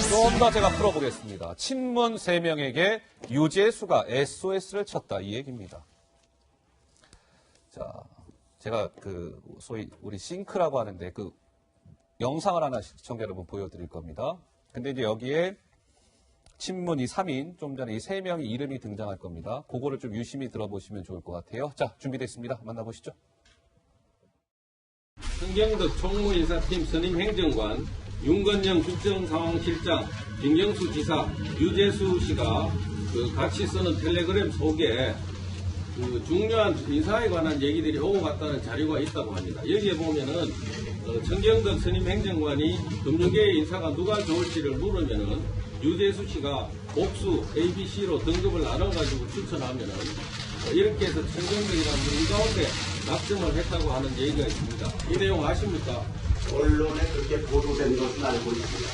좀 더 제가 풀어보겠습니다. 친문 3명에게 유재수가 SOS를 쳤다. 이 얘기입니다. 자, 제가 소위 우리 싱크라고 하는데 영상을 하나 시청자 여러분 보여드릴 겁니다. 근데 이제 여기에 친문 이 3인, 좀 전에 이 3명의 이름이 등장할 겁니다. 그거를 좀 유심히 들어보시면 좋을 것 같아요. 자, 준비됐습니다. 만나보시죠. 성경덕 총무인사팀 선임행정관, 윤건영 국정상황실장, 김경수 지사, 유재수 씨가 같이 쓰는 텔레그램 속에 중요한 인사에 관한 얘기들이 오고 갔다는 자료가 있다고 합니다. 여기에 보면은 정경덕 선임행정관이 금융계의 인사가 누가 좋을지를 물으면은 유재수 씨가 복수 ABC로 등급을 나눠가지고 추천하면은 이렇게 해서 정경덕이라는 분이 가운데 낙점을 했다고 하는 얘기가 있습니다. 이 내용 아십니까? 언론에 그렇게 보도된 것은 알고 있습니다.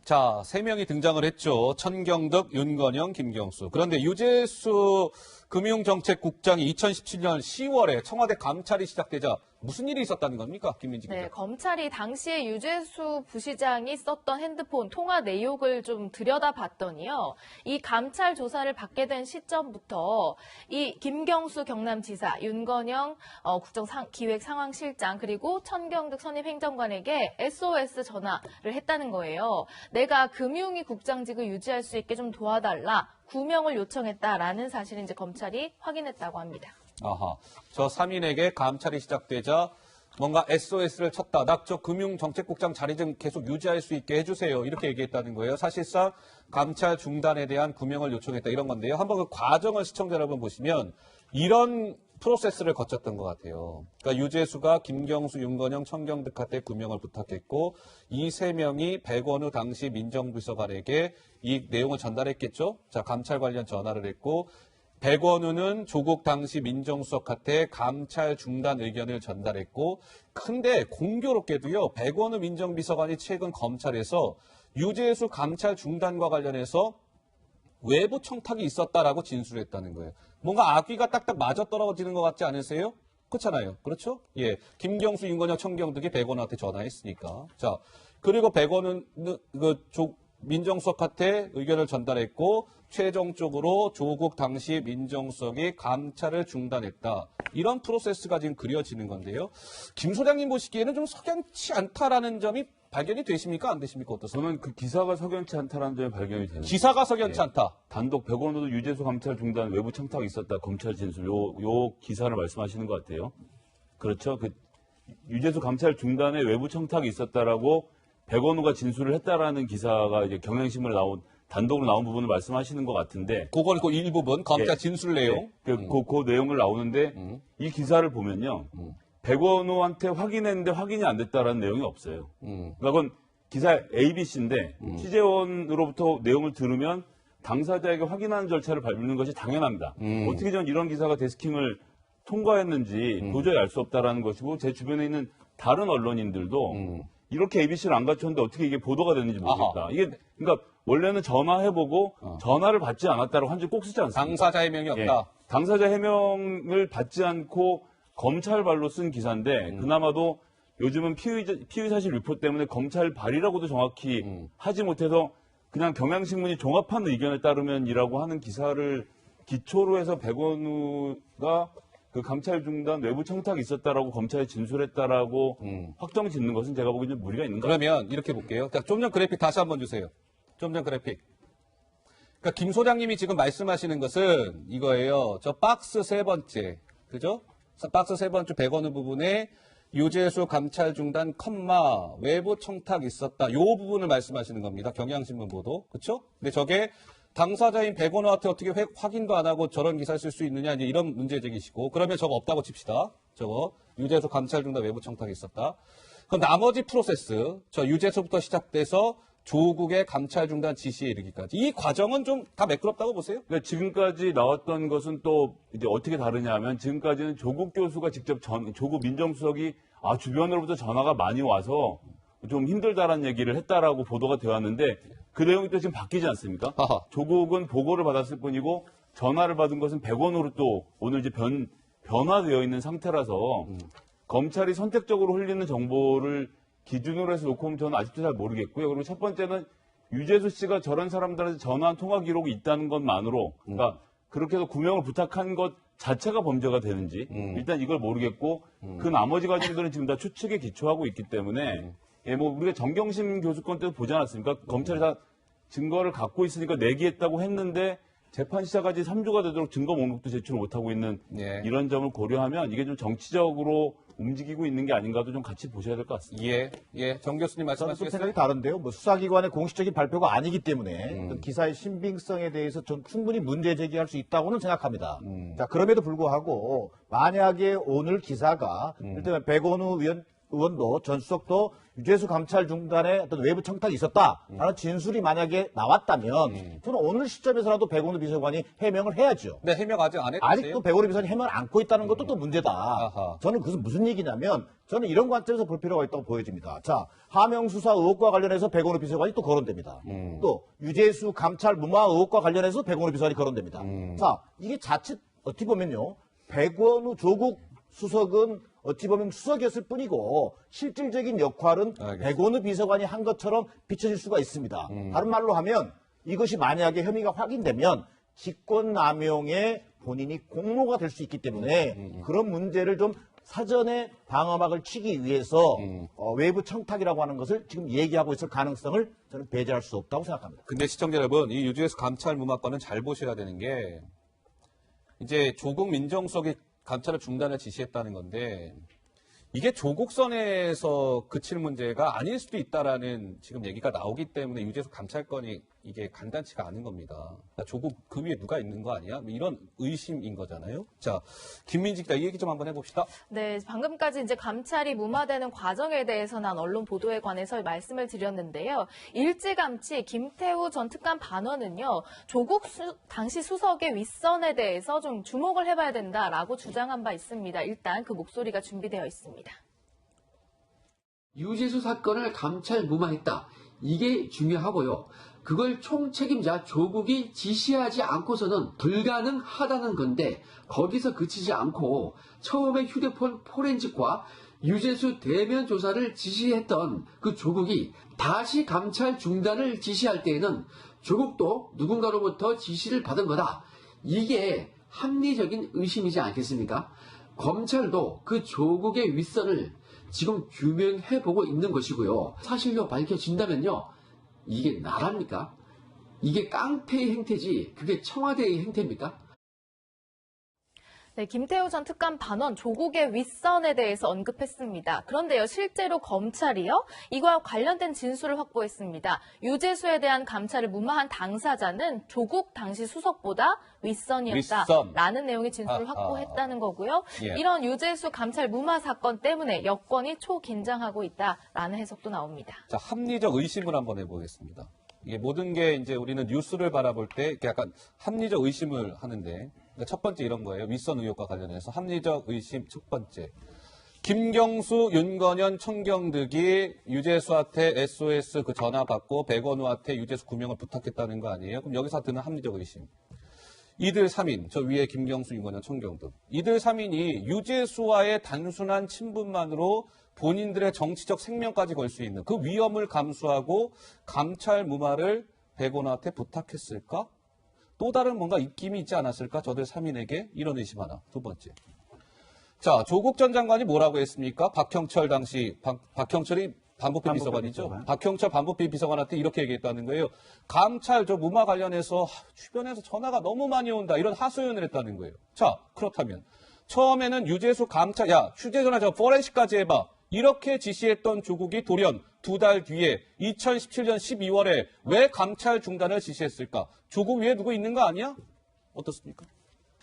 자, 3명이 등장을 했죠. 천경덕, 윤건영, 김경수. 그런데 유재수 금융정책국장이 2017년 10월에 청와대 감찰이 시작되자 무슨 일이 있었다는 겁니까? 김민지 기자. 네, 검찰이 당시에 유재수 부시장이 썼던 핸드폰 통화 내역을 좀 들여다봤더니요. 이 감찰 조사를 받게 된 시점부터 이 김경수 경남지사, 윤건영 국정기획상황실장 그리고 천경득 선임행정관에게 SOS 전화를 했다는 거예요. 내가 금융위 국장직을 유지할 수 있게 좀 도와달라. 구명을 요청했다라는 사실을 이제 검찰이 확인했다고 합니다. 아하, 저 3인에게 감찰이 시작되자 뭔가 SOS를 쳤다. 나 저 금융정책국장 자리 좀 계속 유지할 수 있게 해주세요. 이렇게 얘기했다는 거예요. 사실상 감찰 중단에 대한 구명을 요청했다. 이런 건데요. 한번 그 과정을 시청자 여러분 보시면 이런 프로세스를 거쳤던 것 같아요. 그러니까 유재수가 김경수, 윤건영, 천경득한테 구명을 부탁했고 이 3명이 백원우 당시 민정비서관에게 이 내용을 전달했겠죠. 자, 감찰 관련 전화를 했고 백원우는 조국 당시 민정수석한테 감찰 중단 의견을 전달했고 근데 공교롭게도요. 백원우 민정비서관이 최근 검찰에서 유재수 감찰 중단과 관련해서 외부 청탁이 있었다라고 진술했다는 거예요. 뭔가 악귀가 딱딱 맞아떨어지는 것 같지 않으세요? 그렇잖아요. 그렇죠? 예. 김경수, 윤건영, 천경득이 백원우한테 전화했으니까. 자, 그리고 백원우는 민정수석한테 의견을 전달했고 최종적으로 조국 당시 민정수석이 감찰을 중단했다. 이런 프로세스가 지금 그려지는 건데요. 김 소장님 보시기에는 좀 석연치 않다라는 점이 발견이 되십니까? 안 되십니까? 어떠세요? 저는 그 기사가 석연치 않다라는 점이 발견이 되는 기사가 석연치 예. 않다. 단독 백원우도 유재수 감찰 중단 외부 청탁이 있었다. 검찰 진술 요 기사를 말씀하시는 것 같아요. 그렇죠? 유재수 감찰 중단에 외부 청탁이 있었다라고 백원우가 진술을 했다라는 기사가 이제 경향신문에 단독으로 나온 부분을 말씀하시는 것 같은데. 그거는 그 일부분 검찰 예. 진술 내용. 그 내용을 나오는데 이 기사를 보면요. 백원우한테 확인했는데 확인이 안 됐다라는 내용이 없어요. 그러니까 그건 기사 ABC인데 취재원으로부터 내용을 들으면 당사자에게 확인하는 절차를 밟는 것이 당연합니다. 어떻게 전 이런 기사가 데스킹을 통과했는지 도저히 알 수 없다라는 것이고 제 주변에 있는 다른 언론인들도 이렇게 ABC를 안 갖췄는데 어떻게 이게 보도가 됐는지 모르겠다. 이게 그러니까 원래는 전화해보고 전화를 받지 않았다고 한 줄 꼭 쓰지 않습니까? 당사자 해명이 없다. 예. 당사자 해명을 받지 않고 검찰발로 쓴 기사인데 그나마도 요즘은 피의 사실 유포 때문에 검찰 발이라고도 정확히 하지 못해서 그냥 경향신문이 종합한 의견에 따르면이라고 하는 기사를 기초로 해서 백원우가 그 감찰 중단 외부 청탁이 있었다라고 검찰에 진술했다라고 확정 짓는 것은 제가 보기에는 좀 무리가 있는 것 같아요. 그러면 이렇게 볼게요. 자, 좀 전 그래픽 다시 한번 주세요. 좀 전 그래픽. 그러니까 김 소장님이 지금 말씀하시는 것은 이거예요. 저 박스 3번째. 그죠? 박스 3번째 백원우 부분에 유재수 감찰 중단 컴마 외부 청탁 있었다. 요 부분을 말씀하시는 겁니다. 경향신문 보도. 그렇죠? 근데 저게 당사자인 백원우한테 어떻게 확인도 안 하고 저런 기사를 쓸 수 있느냐 이제 이런 문제제기시고 그러면 저거 없다고 칩시다. 저거 유재수 감찰 중단 외부 청탁이 있었다. 그럼 나머지 프로세스 저 유재수부터 시작돼서 조국의 감찰 중단 지시에 이르기까지 이 과정은 좀 다 매끄럽다고 보세요? 그러니까 지금까지 나왔던 것은 또 이제 어떻게 다르냐면 지금까지는 조국 교수가 직접 조국 민정수석이 주변으로부터 전화가 많이 와서 좀 힘들다라는 얘기를 했다라고 보도가 되어 왔는데 그 내용이 또 지금 바뀌지 않습니까? 아하. 조국은 보고를 받았을 뿐이고 전화를 받은 것은 백원으로 또 오늘 이제 변화되어 있는 상태라서 검찰이 선택적으로 흘리는 정보를 기준으로 해서 놓고 보면 저는 아직도 잘 모르겠고요. 그리고 첫 번째는 유재수 씨가 저런 사람들한테 전화한 통화 기록이 있다는 것만으로, 그러니까 그렇게 해서 구명을 부탁한 것 자체가 범죄가 되는지 일단 이걸 모르겠고 그 나머지 과정들은 지금 다 추측에 기초하고 있기 때문에 예, 뭐 우리가 정경심 교수 건 때도 보지 않았습니까? 검찰이 다 증거를 갖고 있으니까 내기했다고 했는데 재판 시작까지 3주가 되도록 증거 목록도 제출 못하고 있는 예. 이런 점을 고려하면 이게 좀 정치적으로 움직이고 있는 게 아닌가도 좀 같이 보셔야 될 것 같습니다. 예. 정 교수님 저는 좀 말씀하시겠어요? 생각이 다른데요. 뭐 수사기관의 공식적인 발표가 아니기 때문에 그 기사의 신빙성에 대해서 전 충분히 문제 제기할 수 있다고는 생각합니다. 자, 그럼에도 불구하고 만약에 오늘 기사가 일단 백원우 의원도 전 수석도 유재수 감찰 중단에 어떤 외부 청탁이 있었다라는 진술이 만약에 나왔다면 저는 오늘 시점에서라도 백원우 비서관이 해명을 해야죠. 네, 해명 아직 안 했어요. 아직도 백원우 비서관이 해명을 안고 있다는 것도 또 문제다. 아하. 저는 그것은 무슨 얘기냐면 저는 이런 관점에서 볼 필요가 있다고 보여집니다. 자, 하명 수사 의혹과 관련해서 백원우 비서관이 또 거론됩니다. 또 유재수 감찰 무마 의혹과 관련해서 백원우 비서관이 거론됩니다. 자, 이게 자칫 어떻게 보면요, 백원우 조국 수석은 어찌 보면 수석이었을 뿐이고 실질적인 역할은 알겠습니다. 백원우 비서관이 한 것처럼 비춰질 수가 있습니다. 다른 말로 하면 이것이 만약에 혐의가 확인되면 직권남용에 본인이 공모가 될 수 있기 때문에 그런 문제를 좀 사전에 방어막을 치기 위해서 외부 청탁이라고 하는 것을 지금 얘기하고 있을 가능성을 저는 배제할 수 없다고 생각합니다. 근데 시청자 여러분, 이 유재수 감찰 무마건은 잘 보셔야 되는 게 이제 조국 민정수석이 감찰을 중단을 지시했다는 건데 이게 조국선에서 그칠 문제가 아닐 수도 있다라는 지금 얘기가 나오기 때문에 유재수 감찰건이 이게 간단치가 않은 겁니다. 그러니까 조국 그 위에 누가 있는 거 아니야? 뭐 이런 의심인 거잖아요. 자, 김민지 기자 이 얘기 좀 한번 해봅시다. 네, 방금까지 이제 감찰이 무마되는 과정에 대해서 난 언론 보도에 관해서 말씀을 드렸는데요. 일찌감치 김태우 전 특감 반원은요, 조국 당시 수석의 윗선에 대해서 좀 주목을 해봐야 된다라고 주장한 바 있습니다. 일단 그 목소리가 준비되어 있습니다. 유재수 사건을 감찰 무마했다. 이게 중요하고요. 그걸 총책임자 조국이 지시하지 않고서는 불가능하다는 건데 거기서 그치지 않고 처음에 휴대폰 포렌식과 유재수 대면 조사를 지시했던 그 조국이 다시 감찰 중단을 지시할 때에는 조국도 누군가로부터 지시를 받은 거다. 이게 합리적인 의심이지 않겠습니까? 검찰도 그 조국의 윗선을 지금 규명해보고 있는 것이고요. 사실로 밝혀진다면요. 이게 나랍니까? 이게 깡패의 행태지 그게 청와대의 행태입니까? 네, 김태우 전 특감 반원 조국의 윗선에 대해서 언급했습니다. 그런데요, 실제로 검찰이요, 이와 관련된 진술을 확보했습니다. 유재수에 대한 감찰을 무마한 당사자는 조국 당시 수석보다 윗선이었다라는 내용의 진술을 확보했다는 거고요. 예. 이런 유재수 감찰 무마 사건 때문에 여권이 초긴장하고 있다라는 해석도 나옵니다. 자, 합리적 의심을 한번 해보겠습니다. 이게 모든 게 이제 우리는 뉴스를 바라볼 때 이렇게 약간 합리적 의심을 하는데 그러니까 첫 번째 이런 거예요. 윗선 의혹과 관련해서 합리적 의심 첫 번째. 김경수, 윤건현, 청경득이 유재수한테 SOS 그 전화 받고 백원우한테 유재수 구명을 부탁했다는 거 아니에요? 그럼 여기서 드는 합리적 의심. 이들 3인, 저 위에 김경수, 윤건현, 청경득. 이들 3인이 유재수와의 단순한 친분만으로 본인들의 정치적 생명까지 걸 수 있는 그 위험을 감수하고 감찰 무마를 백원우한테 부탁했을까? 또 다른 뭔가 입김이 있지 않았을까? 저들 3인에게 이런 의심 하나. 두 번째. 자, 조국 전 장관이 뭐라고 했습니까? 박형철 당시, 박형철이 반부패 비서관이죠. 박형철 반부패 비서관한테 이렇게 얘기했다는 거예요. 감찰 저 무마 관련해서 주변에서 전화가 너무 많이 온다. 이런 하소연을 했다는 거예요. 자, 그렇다면 처음에는 유재수 감찰, 야, 휴대전화 저 포렌식까지 해봐. 이렇게 지시했던 조국이 돌연 2달 뒤에 2017년 12월에 왜 감찰 중단을 지시했을까? 조국 위에 누구 있는 거 아니야? 어떻습니까?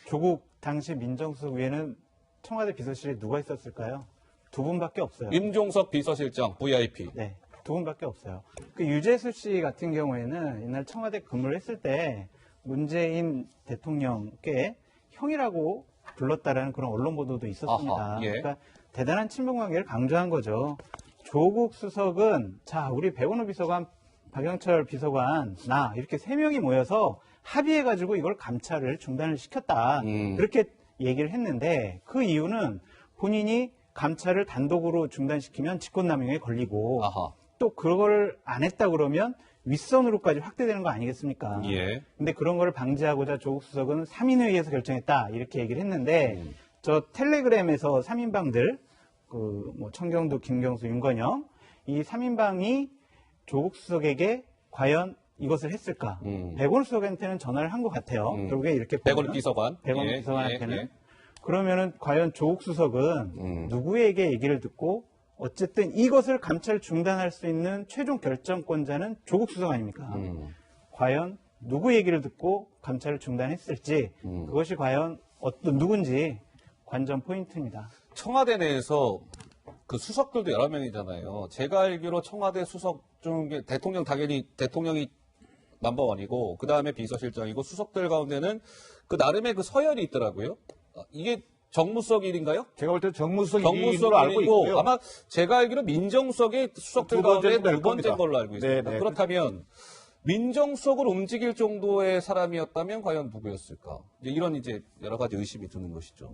조국 당시 민정수석 위에는 청와대 비서실에 누가 있었을까요? 두 분밖에 없어요. 임종석 비서실장, VIP. 네, 두 분밖에 없어요. 그 유재수 씨 같은 경우에는 옛날 청와대 근무를 했을 때 문재인 대통령께 형이라고 불렀다라는 그런 언론 보도도 있었습니다. 아하, 예. 그러니까 대단한 친분 관계를 강조한 거죠. 조국 수석은 자, 우리 백원우 비서관, 박영철 비서관, 나 이렇게 3명이 모여서 합의해가지고 이걸 감찰을 중단을 시켰다. 그렇게 얘기를 했는데 그 이유는 본인이 감찰을 단독으로 중단시키면 직권남용에 걸리고 아하. 또 그걸 안 했다 그러면 윗선으로까지 확대되는 거 아니겠습니까? 예. 근데 그런 걸 방지하고자 조국 수석은 3인회의에서 결정했다 이렇게 얘기를 했는데 저 텔레그램에서 3인방들 뭐 청경도, 김경수, 윤건영 이 3인방이 조국 수석에게 과연 이것을 했을까? 백원 수석한테는 전화를 한 것 같아요. 결국에 이렇게 백원 비서관. 백원 예, 비서관한테는 예, 예. 그러면은 과연 조국 수석은 누구에게 얘기를 듣고 어쨌든 이것을 감찰 중단할 수 있는 최종 결정권자는 조국 수석 아닙니까? 과연 누구 얘기를 듣고 감찰을 중단했을지 그것이 과연 어떤 누군지 관전 포인트입니다. 청와대 내에서 그 수석들도 여러 명이잖아요. 제가 알기로 청와대 수석 중에 대통령 당연히 대통령이 넘버원이고 그 다음에 비서실장이고 수석들 가운데는 그 나름의 그 서열이 있더라고요. 이게 정무수석 일인가요? 제가 볼 때 정무수석 정무수석 일로 알고 일이고 있고요. 아마 제가 알기로 민정수석의 수석들 두 가운데 번째는 두 번째인 겁니다. 걸로 알고 있습니다. 네. 그렇다면 민정수석을 움직일 정도의 사람이었다면 과연 누구였을까? 이런 이제 여러 가지 의심이 드는 것이죠.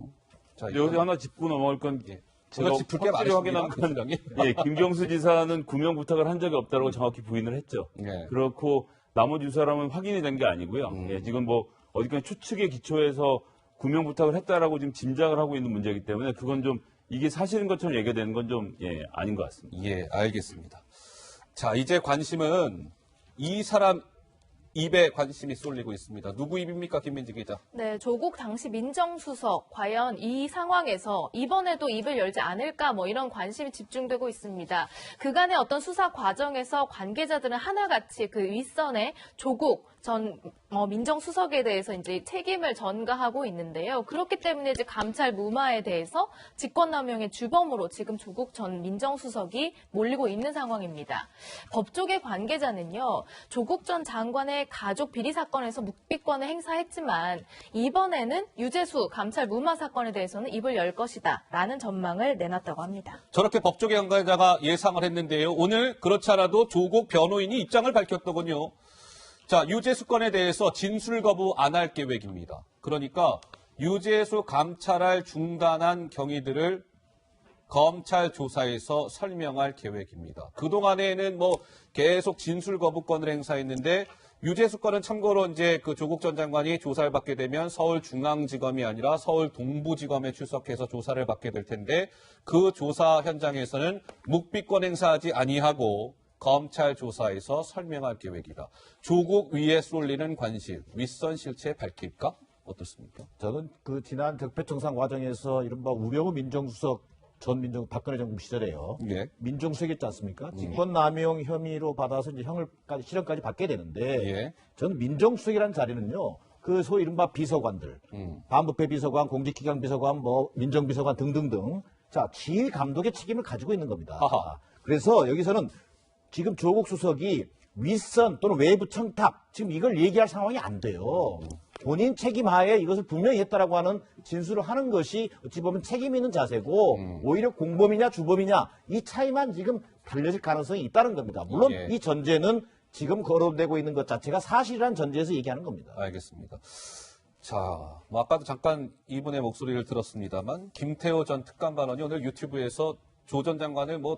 자, 여기 하나 짚고 넘어갈 건 제가 짚을 게 확실히 많습니다. 확인한 건 예, 김경수 지사는 구명 부탁을 한 적이 없다고 정확히 부인을 했죠. 예. 그렇고 나머지 두 사람은 확인이 된 게 아니고요. 예, 지금 뭐 어디까지 추측에 기초해서 구명 부탁을 했다라고 지금 짐작을 하고 있는 문제이기 때문에 그건 좀 이게 사실인 것처럼 얘기되는 건 좀 아닌 것 같습니다. 예, 알겠습니다. 자, 이제 관심은 이 사람 입에 관심이 쏠리고 있습니다. 누구 입입니까, 김민지 기자? 네, 조국 당시 민정수석 과연 이 상황에서 이번에도 입을 열지 않을까 뭐 이런 관심이 집중되고 있습니다. 그간의 어떤 수사 과정에서 관계자들은 하나같이 그 윗선에 조국 전 민정수석에 대해서 이제 책임을 전가하고 있는데요. 그렇기 때문에 이제 감찰 무마에 대해서 직권남용의 주범으로 지금 조국 전 민정수석이 몰리고 있는 상황입니다. 법조계 관계자는요, 조국 전 장관의 가족 비리 사건에서 묵비권을 행사했지만 이번에는 유재수 감찰 무마 사건에 대해서는 입을 열 것이다라는 전망을 내놨다고 합니다. 저렇게 법조계 관계자가 예상을 했는데요. 오늘 그렇지 않아도 조국 변호인이 입장을 밝혔더군요. 자, 유재수 건에 대해서 진술 거부 안 할 계획입니다. 그러니까 유재수 감찰할 중단한 경위들을 검찰 조사에서 설명할 계획입니다. 그동안에는 뭐 계속 진술 거부권을 행사했는데 유재수 건은 참고로 이제 그 조국 전 장관이 조사를 받게 되면 서울중앙지검이 아니라 서울 동부지검에 출석해서 조사를 받게 될 텐데 그 조사 현장에서는 묵비권 행사하지 아니하고 검찰 조사에서 설명할 계획이다. 조국 위에 쏠리는 관심, 윗선 실체 밝힐까? 어떻습니까? 저는 그 지난 적폐청산 과정에서 이른바 우병우 민정수석 전 박근혜 정부 시절에요. 예. 민정수석이었지 않습니까? 직권남용 혐의로 받아서 이제 실형까지 받게 되는데 예. 저는 민정수석이라는 자리는요. 그 소위 이른바 비서관들, 반부패 비서관, 공직기강 비서관, 뭐 민정비서관 등등등 자 지휘 감독의 책임을 가지고 있는 겁니다. 아하. 그래서 여기서는 지금 조국 수석이 윗선 또는 외부 청탁 지금 이걸 얘기할 상황이 안 돼요. 본인 책임하에 이것을 분명히 했다라고 하는 진술을 하는 것이 어찌 보면 책임 있는 자세고 오히려 공범이냐 주범이냐 이 차이만 지금 달려질 가능성이 있다는 겁니다. 물론 예. 이 전제는 지금 거론되고 있는 것 자체가 사실이라는 전제에서 얘기하는 겁니다. 알겠습니다. 자, 뭐 아까도 잠깐 이분의 목소리를 들었습니다만 김태호 전 특감반원이 오늘 유튜브에서 조 전 장관을 뭐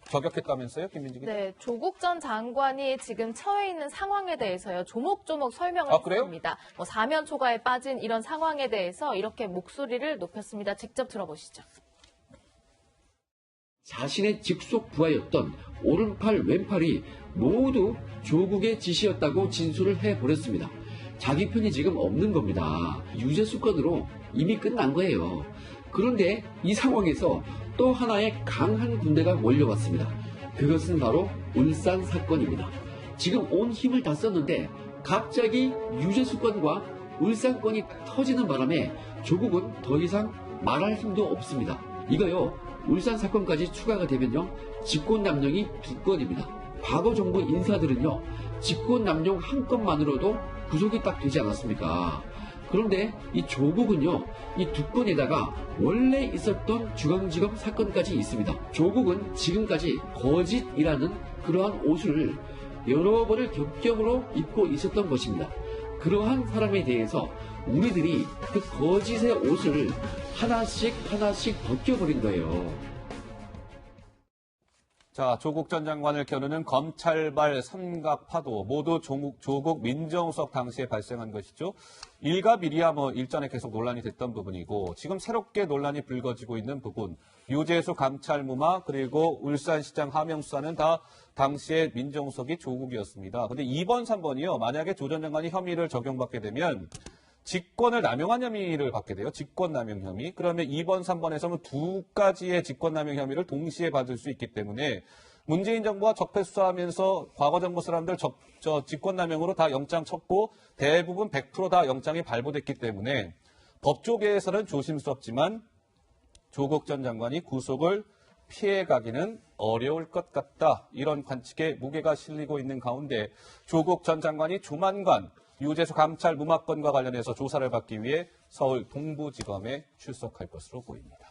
저격했다면서요, 김민지 기자? 네, 조국 전 장관이 지금 처해 있는 상황에 대해서요, 조목조목 설명을 그래요? 했습니다. 뭐 사면 초과에 빠진 이런 상황에 대해서 이렇게 목소리를 높였습니다. 직접 들어보시죠. 자신의 직속 부하였던 오른팔 왼팔이 모두 조국의 지시였다고 진술을 해버렸습니다. 자기 편이 지금 없는 겁니다. 유재수 건으로 이미 끝난 거예요. 그런데 이 상황에서 또 하나의 강한 군대가 몰려왔습니다. 그것은 바로 울산 사건입니다. 지금 온 힘을 다 썼는데 갑자기 유재수 건과 울산 건이 터지는 바람에 조국은 더 이상 말할 힘도 없습니다. 이거요, 울산 사건까지 추가가 되면요, 직권남용이 2건입니다. 과거 정부 인사들은요, 직권남용 한 건만으로도 구속이 딱 되지 않았습니까? 그런데 이 조국은요, 이 2건에다가 원래 있었던 중앙지검 사건까지 있습니다. 조국은 지금까지 거짓이라는 그러한 옷을 여러 번을 겹겹으로 입고 있었던 것입니다. 그러한 사람에 대해서 우리들이 그 거짓의 옷을 하나씩 벗겨버린 거예요. 자, 조국 전 장관을 겨누는 검찰발 삼각파도 모두 조국 민정수석 당시에 발생한 것이죠. 일가미리야 일전에 계속 논란이 됐던 부분이고 지금 새롭게 논란이 불거지고 있는 부분 유재수 감찰무마 그리고 울산시장 하명수사는 다 당시에 민정수석이 조국이었습니다. 근데 2번, 3번이요. 만약에 조 전 장관이 혐의를 적용받게 되면 직권을 남용한 혐의를 받게 돼요. 직권남용 혐의. 그러면 2번, 3번에서는 두 가지의 직권남용 혐의를 동시에 받을 수 있기 때문에 문재인 정부가 적폐 수사하면서 과거 정부 사람들 직권남용으로 다 영장 쳤고 대부분 100% 다 영장이 발부됐기 때문에 법조계에서는 조심스럽지만 조국 전 장관이 구속을 피해가기는 어려울 것 같다. 이런 관측에 무게가 실리고 있는 가운데 조국 전 장관이 조만간 유재수 감찰 무마건과 관련해서 조사를 받기 위해 서울 동부지검에 출석할 것으로 보입니다.